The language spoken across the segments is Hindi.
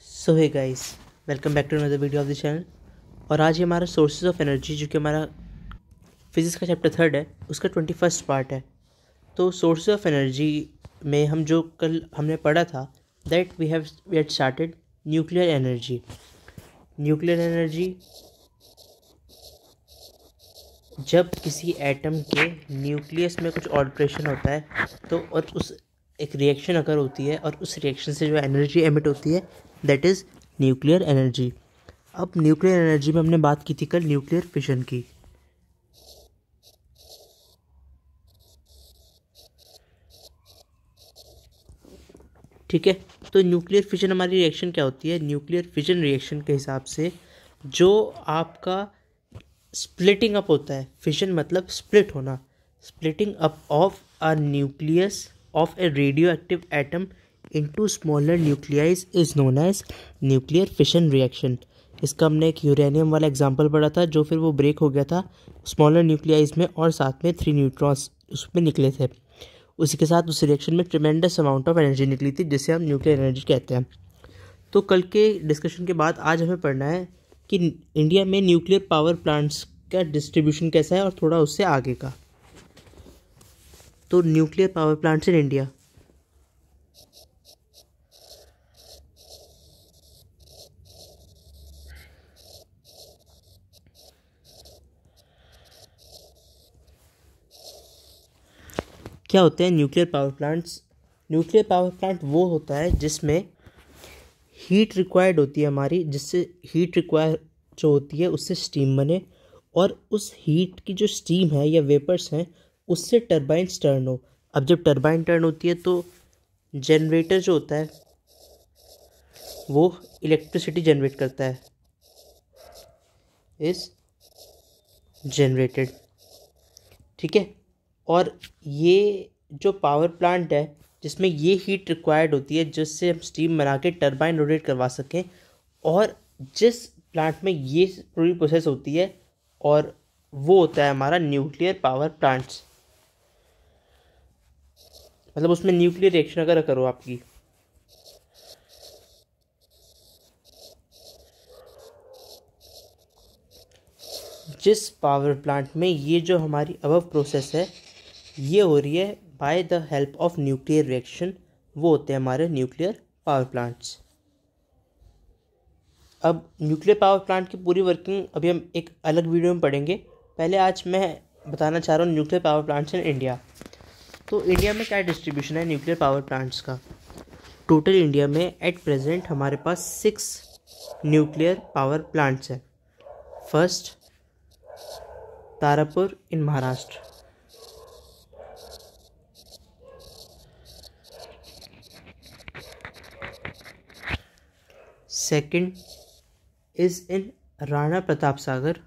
So hey guys, welcome back to another video of the channel. और आज ये हमारा सोर्सेज ऑफ एनर्जी जो कि हमारा फिजिक्स का चैप्टर 3 है, उसका 21st पार्ट है। तो सोर्सेज ऑफ एनर्जी में हम जो कल हमने पढ़ा था that we had started nuclear energy. Nuclear energy जब किसी एटम के न्यूक्लियस में कुछ ऑल्ट्रेशन होता है तो और उस एक रिएक्शन अगर होती है और उस रिएक्शन से जो एनर्जी एमिट होती है दैट इज़ न्यूक्लियर एनर्जी। अब न्यूक्लियर एनर्जी में हमने बात की थी कल न्यूक्लियर फिशन की। ठीक है, तो न्यूक्लियर फिशन हमारी रिएक्शन क्या होती है? न्यूक्लियर फिशन रिएक्शन के हिसाब से जो आपका स्प्लिटिंग अप होता है, फिशन मतलब स्प्लिट होना, splitting up of a nucleus of a radioactive atom into smaller nuclei is known as nuclear fission reaction. इसका हमने एक यूरेनियम वाला एग्जांपल पढ़ा था जो फिर वो ब्रेक हो गया था स्मॉलर न्यूक्लियाइज में और साथ में 3 न्यूट्रॉन्स उसमें निकले थे। उसी के साथ उस रिएक्शन में ट्रिमेंडस अमाउंट ऑफ एनर्जी निकली थी जिसे हम न्यूक्लियर एनर्जी कहते हैं। तो कल के डिस्कशन के बाद आज हमें पढ़ना है कि इंडिया में न्यूक्लियर पावर प्लांट्स का डिस्ट्रीब्यूशन कैसा है और थोड़ा उससे आगे का। तो nuclear power plants in India, क्या होते हैं nuclear power plants? Nuclear power plant वो होता है जिसमें हीट रिक्वायर्ड होती है हमारी, जिससे हीट रिक्वायर जो होती है उससे स्टीम बने और उस हीट की जो स्टीम है या वेपर्स हैं उससे टरबाइन्स टर्न हो। अब जब टरबाइन टर्न होती है तो जनरेटर जो होता है वो इलेक्ट्रिसिटी जनरेट करता है, इज जनरेटेड। ठीक है, और ये जो पावर प्लांट है जिसमें ये हीट रिक्वायर्ड होती है जिससे हम स्टीम बना के टरबाइन रोटेट करवा सकें, और जिस प्लांट में ये पूरी प्रोसेस होती है और वो होता है हमारा न्यूक्लियर पावर प्लांट्स। मतलब उसमें न्यूक्लियर रिएक्शन अगर करो आपकी, जिस पावर प्लांट में ये जो हमारी अबव प्रोसेस है ये हो रही है by the help of nuclear reaction, वो होते हैं हमारे न्यूक्लियर पावर प्लांट्स। अब न्यूक्लियर पावर प्लांट की पूरी वर्किंग अभी हम एक अलग वीडियो में पढ़ेंगे। पहले आज मैं बताना चाह रहा हूँ nuclear power plants in India. तो इंडिया में क्या डिस्ट्रीब्यूशन है न्यूक्लियर पावर प्लांट्स का? टोटल इंडिया में एट प्रेजेंट हमारे पास 6 न्यूक्लियर पावर प्लांट्स हैं। First, Tarapur in Maharashtra. Second is in Rana Pratap Sagar.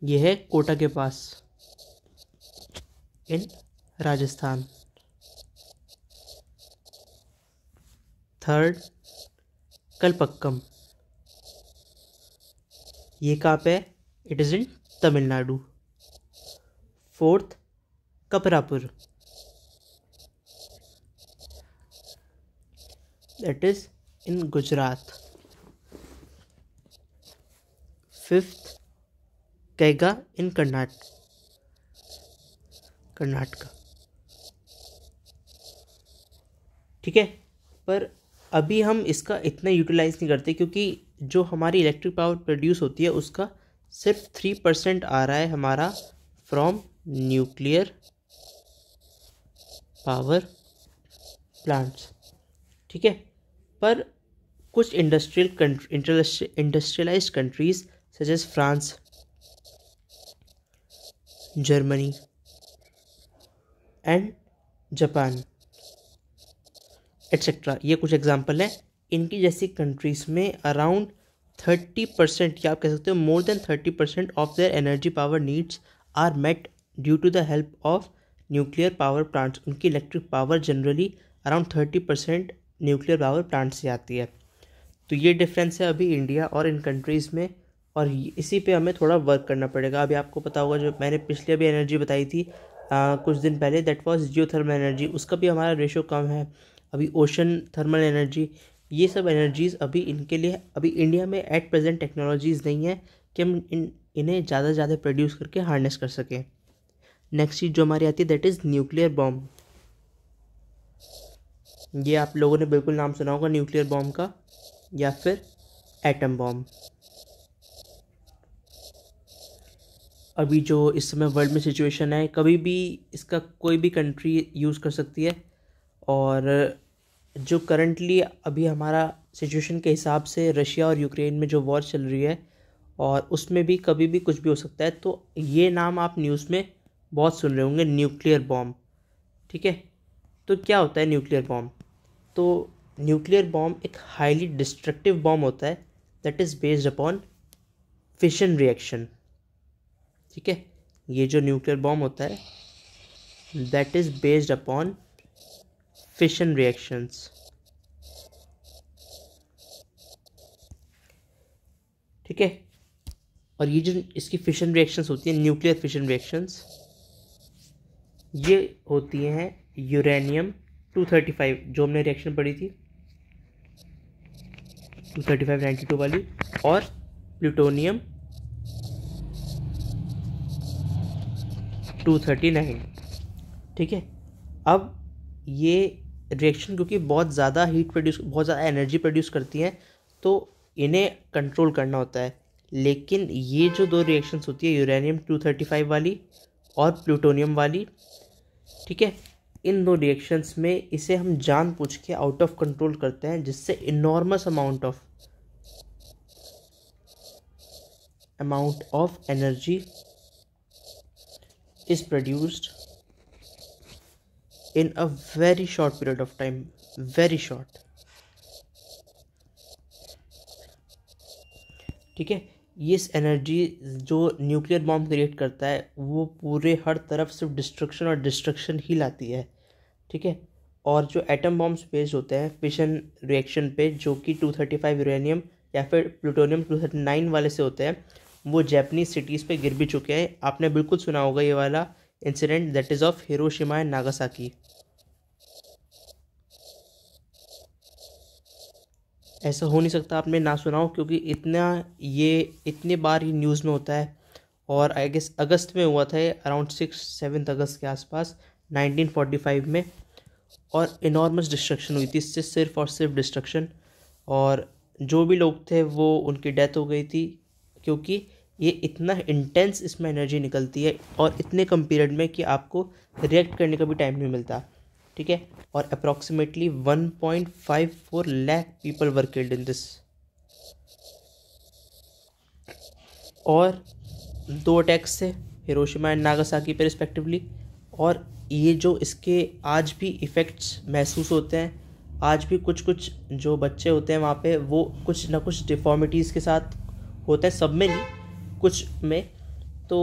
यह है कोटा के पास इन राजस्थान। थर्ड, कलपक्कम। ये कहाँ पे है? It is in Tamil Nadu. Fourth, Kakrapar, that is in Gujarat. Fifth, Kaiga in Karnataka. ठीक है, पर अभी हम इसका इतना यूटिलाइज नहीं करते क्योंकि जो हमारी इलेक्ट्रिक पावर प्रोड्यूस होती है उसका सिर्फ 3% आ रहा है हमारा फ्रॉम न्यूक्लियर पावर प्लांट्स। ठीक है, पर कुछ industrialised countries such as France, Germany and Japan etcetera, ये कुछ एग्जांपल हैं। इनकी जैसी कंट्रीज़ में अराउंड 30% या आप कह सकते हो more than 30% of their energy power needs are met due to the help of nuclear power plants. उनकी electric power generally around 30% nuclear power plant से आती है। तो ये डिफरेंस है अभी इंडिया और इन कंट्रीज़ में, और इसी पे हमें थोड़ा वर्क करना पड़ेगा। अभी आपको पता होगा जो मैंने पिछले अभी एनर्जी बताई थी कुछ दिन पहले, दैट वाज जियोथर्मल एनर्जी, उसका भी हमारा रेशो कम है। अभी ओशन थर्मल एनर्जी, ये सब एनर्जीज़ अभी इनके लिए अभी इंडिया में एट प्रेजेंट टेक्नोलॉजीज़ नहीं है कि हम इन्हें ज़्यादा से ज़्यादा प्रोड्यूस करके हार्नेस कर सकें। नेक्स्ट चीज़ जो हमारी आती है दैट इज़ न्यूक्लियर बॉम्ब। ये आप लोगों ने बिल्कुल नाम सुना होगा न्यूक्लियर बॉम्ब का, या फिर एटम बॉम्ब। अभी जो इस समय वर्ल्ड में सिचुएशन है, कभी भी इसका कोई भी कंट्री यूज़ कर सकती है, और जो करंटली अभी हमारा सिचुएशन के हिसाब से रशिया और यूक्रेन में जो वॉर चल रही है, और उसमें भी कभी भी कुछ भी हो सकता है। तो ये नाम आप न्यूज़ में बहुत सुन रहे होंगे, न्यूक्लियर बॉम्ब। ठीक है, तो क्या होता है न्यूक्लियर बॉम्ब? तो न्यूक्लियर बॉम्ब एक हाईली डिस्ट्रक्टिव बॉम्ब होता है that is based upon fission reaction. ठीक है, ये जो न्यूक्लियर बॉम्ब होता है that is based upon fission reactions. ठीक है, और ये जो इसकी फिशन रिएक्शंस होती हैं, न्यूक्लियर फिशन रिएक्शंस, ये होती हैं यूरेनियम 235, जो हमने रिएक्शन पढ़ी थी 235-92 वाली, और प्लूटोनियम 239। ठीक है, अब ये रिएक्शन क्योंकि बहुत ज़्यादा बहुत ज़्यादा एनर्जी प्रोड्यूस करती हैं, तो इन्हें कंट्रोल करना होता है। लेकिन ये जो दो रिएक्शंस होती है यूरेनियम 235 वाली और प्लूटोनियम वाली, ठीक है, इन दो रिएक्शंस में इसे हम जानबूझ के आउट ऑफ कंट्रोल करते हैं, जिससे enormous amount of energy is produced in a very short period of time, very short। ठीक है, ये एनर्जी जो न्यूक्लियर बॉम्ब क्रिएट करता है वो पूरे हर तरफ सिर्फ डिस्ट्रक्शन और डिस्ट्रक्शन ही लाती है। ठीक है, और जो एटम बॉम्ब्स बेस्ड होते हैं फिशन रिएक्शन पे, जो कि 235 यूरेनियम या फिर प्लूटोनियम 239 वाले से होते हैं, वो जापानीज सिटीज़ पे गिर भी चुके हैं। आपने बिल्कुल सुना होगा ये वाला incident, that is of Hiroshima and Nagasaki. ऐसा हो नहीं सकता आपने ना सुना हो, क्योंकि इतने बार ही न्यूज़ में होता है। और आई गेस अगस्त में हुआ था, अराउंड 6-7 अगस्त के आसपास 1945 में, और इनॉर्मस डिस्ट्रक्शन हुई थी इससे, सिर्फ और सिर्फ डिस्ट्रक्शन। और जो भी लोग थे वो उनकी डेथ हो गई थी, क्योंकि ये इतना इंटेंस इसमें एनर्जी निकलती है और इतने कम पीरियड में कि आपको रिएक्ट करने का भी टाइम नहीं मिलता। ठीक है, और approximately 1.54 lakh people were killed in this. और 2 अटैक्स थे हिरोशिमा एंड नागासाकी पे रिस्पेक्टिवली, और ये जो इसके आज भी इफ़ेक्ट्स महसूस होते हैं। आज भी कुछ कुछ जो बच्चे होते हैं वहाँ पे, वो कुछ ना कुछ डिफॉर्मिटीज़ के साथ होता है, सब में नहीं, कुछ में। तो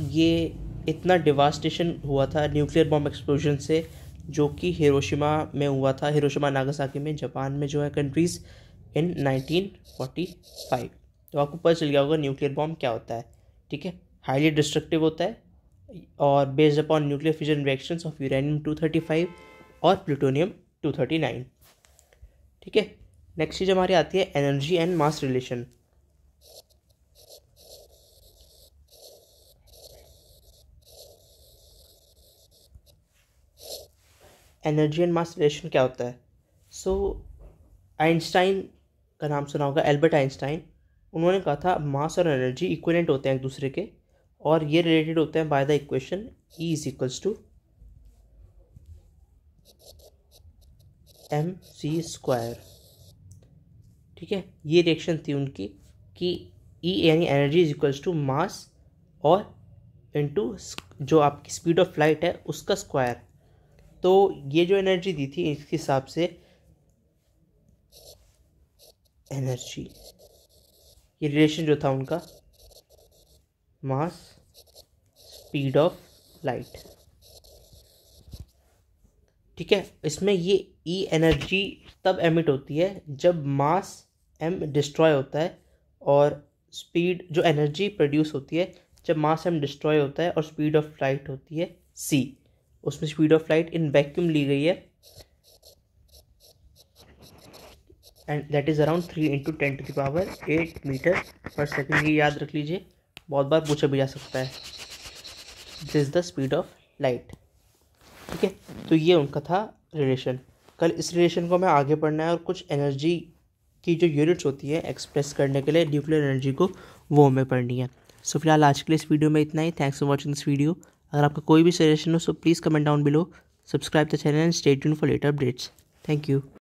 ये इतना डिवास्टेशन हुआ था न्यूक्लियर बॉम्ब एक्सप्लोजन से, जो कि हिरोशिमा में हुआ था, हिरोशिमा नागासाकी में, जापान में जो है कंट्रीज़, इन 1945। तो आपको पता चल गया होगा न्यूक्लियर बॉम्ब क्या होता है। ठीक है, हाईली डिस्ट्रक्टिव होता है और based upon nuclear fission reactions of uranium 235 और प्लूटोनियम 239। ठीक है, नेक्स्ट चीज़ हमारी आती है energy and mass relation. Energy and mass relation क्या होता है? सो आइंस्टाइन का नाम सुना होगा, एल्बर्ट आइंस्टाइन। उन्होंने कहा था मास और एनर्जी इक्विवेलेंट होते हैं एक दूसरे के, और ये रिलेटेड होते हैं by the equation E is equals to mc²। ठीक है, ये रिएक्शन थी उनकी कि E यानी energy is equals to mass और इनटू जो आपकी स्पीड ऑफ लाइट है उसका स्क्वायर। तो ये जो एनर्जी दी थी इसके हिसाब से एनर्जी, ये रिलेशन जो था उनका मास स्पीड ऑफ लाइट। ठीक है, इसमें ये E एनर्जी तब एमिट होती है जब मास m डिस्ट्रॉय होता है, और स्पीड जो एनर्जी प्रोड्यूस होती है जब मास m डिस्ट्रॉय होता है और स्पीड ऑफ लाइट होती है c। उसमें speed of light in vacuum ली गई है and that is around 3 × 10⁸ metre per second. ये याद रख लीजिए, बहुत बार पूछा भी जा सकता है। This is the speed of light. ठीक है, तो ये उनका था रिलेशन। कल इस रिलेशन को हमें आगे पढ़ना है और कुछ एनर्जी की जो यूनिट्स होती है एक्सप्रेस करने के लिए न्यूक्लियर एनर्जी को, वो हमें पढ़नी है। सो फिलहाल आज के लिए इस वीडियो में इतना ही। Thanks for watching this video. अगर आपका कोई भी सजेशन हो so please comment down below, subscribe the channel and stay tuned for later updates. Thank you.